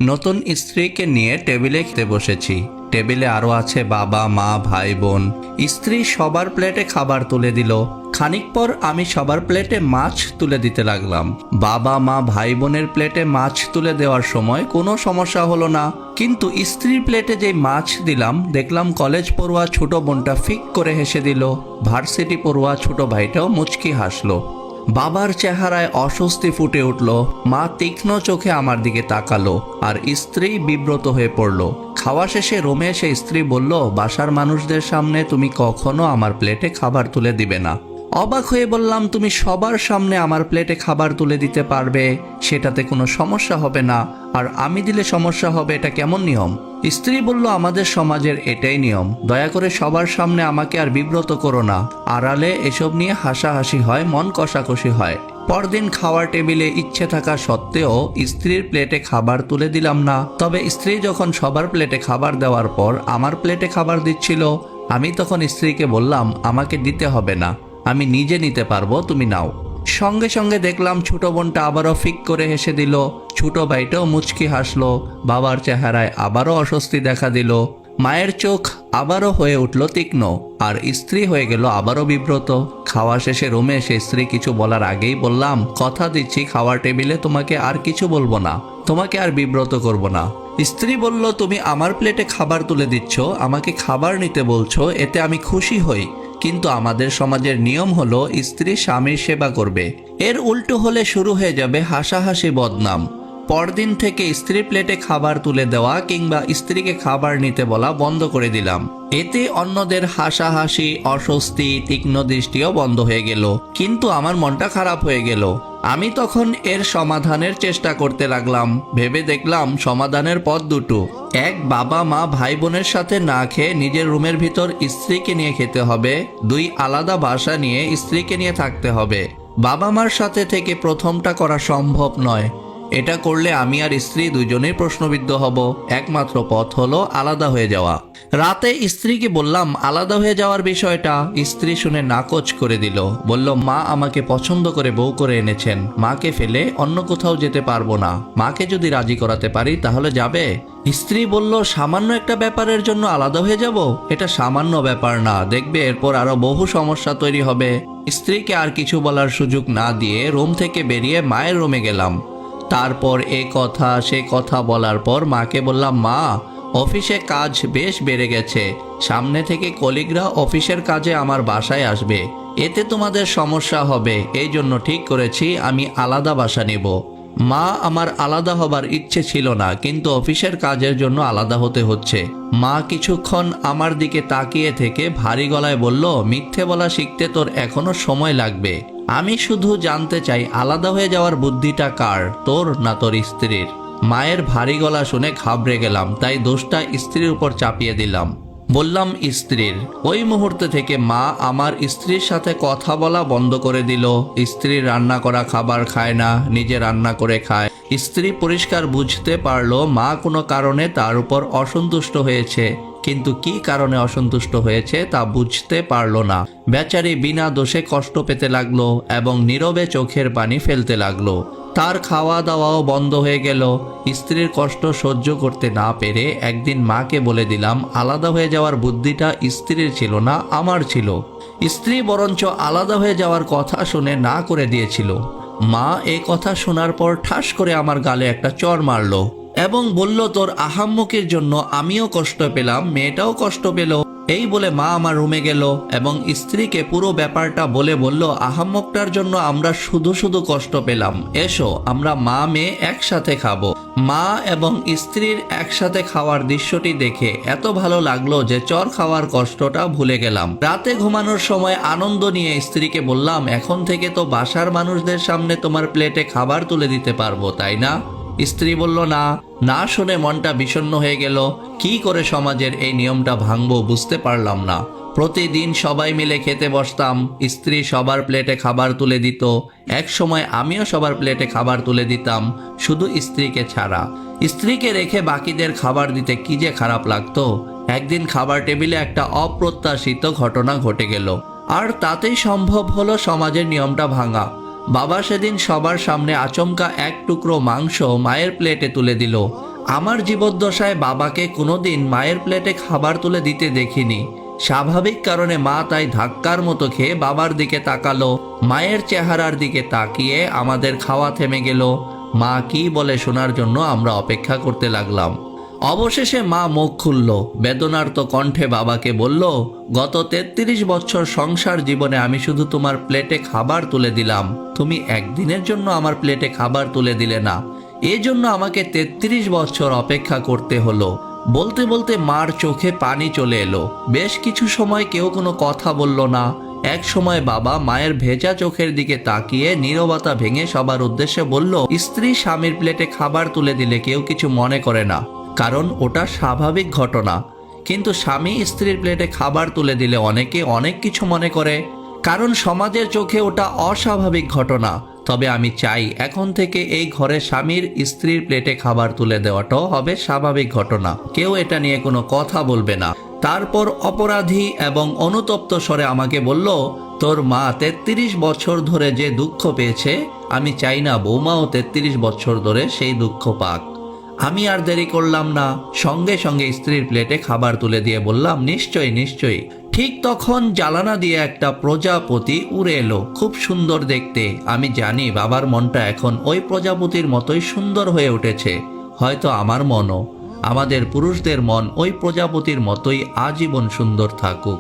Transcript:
নতুন স্ত্রীকে নিয়ে টেবিলে খেতে বসেছি। টেবিলে আরো আছে বাবা, মা, ভাই, বোন। স্ত্রী সবার প্লেটে খাবার তুলে দিল। খানিক পর আমি সবার প্লেটে মাছ তুলে দিতে লাগলাম। বাবা, মা, ভাই, বোনের প্লেটে মাছ তুলে দেওয়ার সময় কোনো সমস্যা হলো না, কিন্তু স্ত্রীর প্লেটে যে মাছ দিলাম দেখলাম কলেজ পড়ুয়া ছোট বোনটা ফিক করে হেসে দিল। ভার্সিটি পড়ুয়া ছোট ভাইটাও মুচকি হাসলো। বাবার চেহারায় অস্বস্তি ফুটে উঠল। মা তীক্ষ্ণ চোখে আমার দিকে তাকালো, আর স্ত্রী বিব্রত হয়ে পড়ল। খাওয়া শেষে রুমে এসে স্ত্রী বলল, বাসার মানুষদের সামনে তুমি কখনো আমার প্লেটে খাবার তুলে দিবে না। অবাক হয়ে বললাম, তুমি সবার সামনে আমার প্লেটে খাবার তুলে দিতে পারবে, সেটাতে কোনো সমস্যা হবে না, আর আমি দিলে সমস্যা হবে, এটা কেমন নিয়ম? স্ত্রী বলল, আমাদের সমাজের এটাই নিয়ম, দয়া করে সবার সামনে আমাকে আর বিব্রত করো না। আড়ালে এসব নিয়ে হাসাহাসি হয়, মন কষাকষি হয়। পরদিন খাওয়ার টেবিলে ইচ্ছে থাকা সত্ত্বেও স্ত্রীর প্লেটে খাবার তুলে দিলাম না। তবে স্ত্রী যখন সবার প্লেটে খাবার দেওয়ার পর আমার প্লেটে খাবার দিচ্ছিল, আমি তখন স্ত্রীকে বললাম, আমাকে দিতে হবে না, আমি নিজে নিতে পারবো, তুমি নাও। সঙ্গে সঙ্গে দেখলাম ছোট বোনটা আবারও ফিক করে হেসে দিল। ছোট ভাইটাও মুচকি হাসলো। বাবার চেহারায় আবারও অস্বস্তি দেখা দিল। মায়ের চোখ আবারও হয়ে উঠল তীক্ষ্ণ, আর স্ত্রী হয়ে গেল আবারও বিব্রত। খাওয়া শেষে রুমে এসে স্ত্রী কিছু বলার আগেই বললাম, কথা দিচ্ছি খাওয়ার টেবিলে তোমাকে আর কিছু বলবো না, তোমাকে আর বিব্রত করব না। স্ত্রী বলল, তুমি আমার প্লেটে খাবার তুলে দিচ্ছ, আমাকে খাবার নিতে বলছো, এতে আমি খুশি হই, কিন্তু আমাদের সমাজের নিয়ম হলো স্ত্রী স্বামীর সেবা করবে। এর উল্টো হলে শুরু হয়ে যাবে হাসাহাসি বদনাম। পরদিন থেকে স্ত্রীর প্লেটে খাবার তুলে দেওয়া কিংবা স্ত্রীকে খাবার নিতে বলা বন্ধ করে দিলাম। এতে অন্যদের হাসাহাসি, অস্বস্তি, তীক্ষ্ণ দৃষ্টিও বন্ধ হয়ে গেল, কিন্তু আমার মনটা খারাপ হয়ে গেল। আমি তখন এর সমাধানের চেষ্টা করতে লাগলাম। ভেবে দেখলাম সমাধানের পথ দুটো। এক, বাবা, মা, ভাই বোনের সাথে না খেয়ে নিজের রুমের ভিতর স্ত্রীকে নিয়ে খেতে হবে। দুই, আলাদা বাসা নিয়ে স্ত্রীকে নিয়ে থাকতে হবে। বাবা মার সাথে থেকে প্রথমটা করা সম্ভব নয়। এটা করলে আমি আর স্ত্রী দুজনেই প্রশ্নবিদ্ধ হব। একমাত্র পথ হলো আলাদা হয়ে যাওয়া। রাতে স্ত্রীকে বললাম আলাদা হয়ে যাওয়ার বিষয়টা। স্ত্রী শুনে নাকচ করে দিল। বলল, মা আমাকে পছন্দ করে বউ করে এনেছেন, মাকে ফেলে অন্য কোথাও যেতে পারবো না, মাকে যদি রাজি করাতে পারি তাহলে যাবে। স্ত্রী বলল, সামান্য একটা ব্যাপারের জন্য আলাদা হয়ে যাব? এটা সামান্য ব্যাপার না, দেখবে এরপর আরো বহু সমস্যা তৈরি হবে। স্ত্রীকে আর কিছু বলার সুযোগ না দিয়ে রুম থেকে বেরিয়ে মায়ের রুমে গেলাম। তারপর এ কথা সে কথা বলার পর মাকে বললাম, মা অফিসে কাজ বেশ বেড়ে গেছে, সামনে থেকে কলিগরা অফিসের কাজে আমার বাসায় আসবে, এতে তোমাদের সমস্যা হবে, এই জন্য ঠিক করেছি আমি আলাদা বাসা নেব। মা, আমার আলাদা হবার ইচ্ছে ছিল না, কিন্তু অফিসের কাজের জন্য আলাদা হতে হচ্ছে। মা কিছুক্ষণ আমার দিকে তাকিয়ে থেকে ভারী গলায় বলল, মিথ্যে বলা শিখতে তোর এখনো সময় লাগবে। আমি শুধু জানতে চাই আলাদা হয়ে যাওয়ার বুদ্ধিটা কার, তোর না তোর স্ত্রীর? মায়ের ভারী গলা শুনে ঘাবড়ে গেলাম, তাই দোষটা স্ত্রীর উপর চাপিয়ে দিলাম। বললাম স্ত্রীর। ওই মুহূর্তে থেকে মা আমার স্ত্রীর সাথে কথা বলা বন্ধ করে দিল। স্ত্রী রান্না করা খাবার খায় না, নিজে রান্না করে খায়। স্ত্রী পরিষ্কার বুঝতে পারলো মা কোনো কারণে তার উপর অসন্তুষ্ট হয়েছে, কিন্তু কি কারণে অসন্তুষ্ট হয়েছে তা বুঝতে পারলো না। বেচারি বিনা দোষে কষ্ট পেতে লাগলো এবং নীরবে চোখের পানি ফেলতে লাগলো। তার খাওয়া দাওয়াও বন্ধ হয়ে গেল। স্ত্রীর কষ্ট সহ্য করতে না পেরে একদিন মাকে বলে দিলাম, আলাদা হয়ে যাওয়ার বুদ্ধিটা স্ত্রীর ছিল না, আমার ছিল। স্ত্রী বরঞ্চ আলাদা হয়ে যাওয়ার কথা শুনে না করে দিয়েছিল। মা এই কথা শোনার পর ঠাস করে আমার গালে একটা চড় মারলো এবং বলল, তোর আহাম্মকির জন্য আমিও কষ্ট পেলাম, মেয়েটাও কষ্ট পেল। এই বলে মা আমার রুমে গেল এবং স্ত্রীকে পুরো ব্যাপারটা বলে বলল, আহাম্মকটার জন্য আমরা শুধু শুধু কষ্ট পেলাম, এসো আমরা মা মেয়ে একসাথে খাবো। মা এবং স্ত্রীর একসাথে খাওয়ার দৃশ্যটি দেখে এত ভালো লাগলো যে চর খাওয়ার কষ্টটা ভুলে গেলাম। রাতে ঘুমানোর সময় আনন্দ নিয়ে স্ত্রীকে বললাম, এখন থেকে তো বাসার মানুষদের সামনে তোমার প্লেটে খাবার তুলে দিতে পারবো, তাই না? স্ত্রী বলল, না। না শুনে মনটা বিষণ্ণ হয়ে গেল। কি করে সমাজের এই নিয়মটা ভাঙবো বুঝতে পারলাম না। প্রতিদিন সবাই মিলে খেতে বসতাম, স্ত্রী সবার প্লেটে খাবার তুলে দিত। এক সময় আমিও সবার প্লেটে খাবার তুলে দিতাম, শুধু স্ত্রীকে ছাড়া। স্ত্রীকে রেখে বাকিদের খাবার দিতে কি যে খারাপ লাগতো। একদিন খাবার টেবিলে একটা অপ্রত্যাশিত ঘটনা ঘটে গেল, আর তাতেই সম্ভব হলো সমাজের নিয়মটা ভাঙা। বাবা সেদিন সবার সামনে আচমকা এক টুকরো মাংস মায়ের প্লেটে তুলে দিল। আমার জীবদ্দশায় বাবাকে কোনোদিন মায়ের প্লেটে খাবার তুলে দিতে দেখিনি। স্বাভাবিক কারণে মা তাই ধাক্কার মতো খেয়ে বাবার দিকে তাকালো। মায়ের চেহারার দিকে তাকিয়ে আমাদের খাওয়া থেমে গেল। মা কি বলে শোনার জন্য আমরা অপেক্ষা করতে লাগলাম। অবশেষে মা মুখ খুলল, বেদনার্ত কণ্ঠে বাবাকে বলল, গত 33 বছর সংসার জীবনে আমি শুধু তোমার প্লেটে খাবার তুলে দিলাম, তুমি একদিনের জন্য আমার প্লেটে খাবার তুলে দিলে না, এজন্য আমাকে 33 বছর অপেক্ষা করতে হলো। বলতে বলতে মার চোখে পানি চলে এলো। বেশ কিছু সময় কেউ কোনো কথা বলল না। এক সময় বাবা মায়ের ভেজা চোখের দিকে তাকিয়ে নীরবতা ভেঙে সবার উদ্দেশ্যে বলল, স্ত্রী স্বামীর প্লেটে খাবার তুলে দিলে কেউ কিছু মনে করে না, কারণ ওটা স্বাভাবিক ঘটনা। কিন্তু স্বামী স্ত্রীর প্লেটে খাবার তুলে দিলে অনেকে অনেক কিছু মনে করে, কারণ সমাজের চোখে ওটা অস্বাভাবিক ঘটনা। তবে আমি চাই এখন থেকে এই ঘরে স্বামীর স্ত্রীর প্লেটে খাবার তুলে দেওয়াটাও হবে স্বাভাবিক ঘটনা, কেউ এটা নিয়ে কোনো কথা বলবে না। তারপর অপরাধী এবং অনুতপ্ত স্বরে আমাকে বলল, তোর মা 33 বছর ধরে যে দুঃখ পেয়েছে, আমি চাই না বৌমাও 33 বছর ধরে সেই দুঃখ পাক। আমি আর দেরি করলাম না, সঙ্গে সঙ্গে স্ত্রীর প্লেটে খাবার তুলে দিয়ে বললাম, নিশ্চয়ই নিশ্চয়ই। ঠিক তখন জানালা দিয়ে একটা প্রজাপতি উড়ে এলো, খুব সুন্দর দেখতে। আমি জানি বাবার মনটা এখন ওই প্রজাপতির মতোই সুন্দর হয়ে উঠেছে। হয়তো আমার মনও, আমাদের পুরুষদের মন ওই প্রজাপতির মতোই আজীবন সুন্দর থাকুক।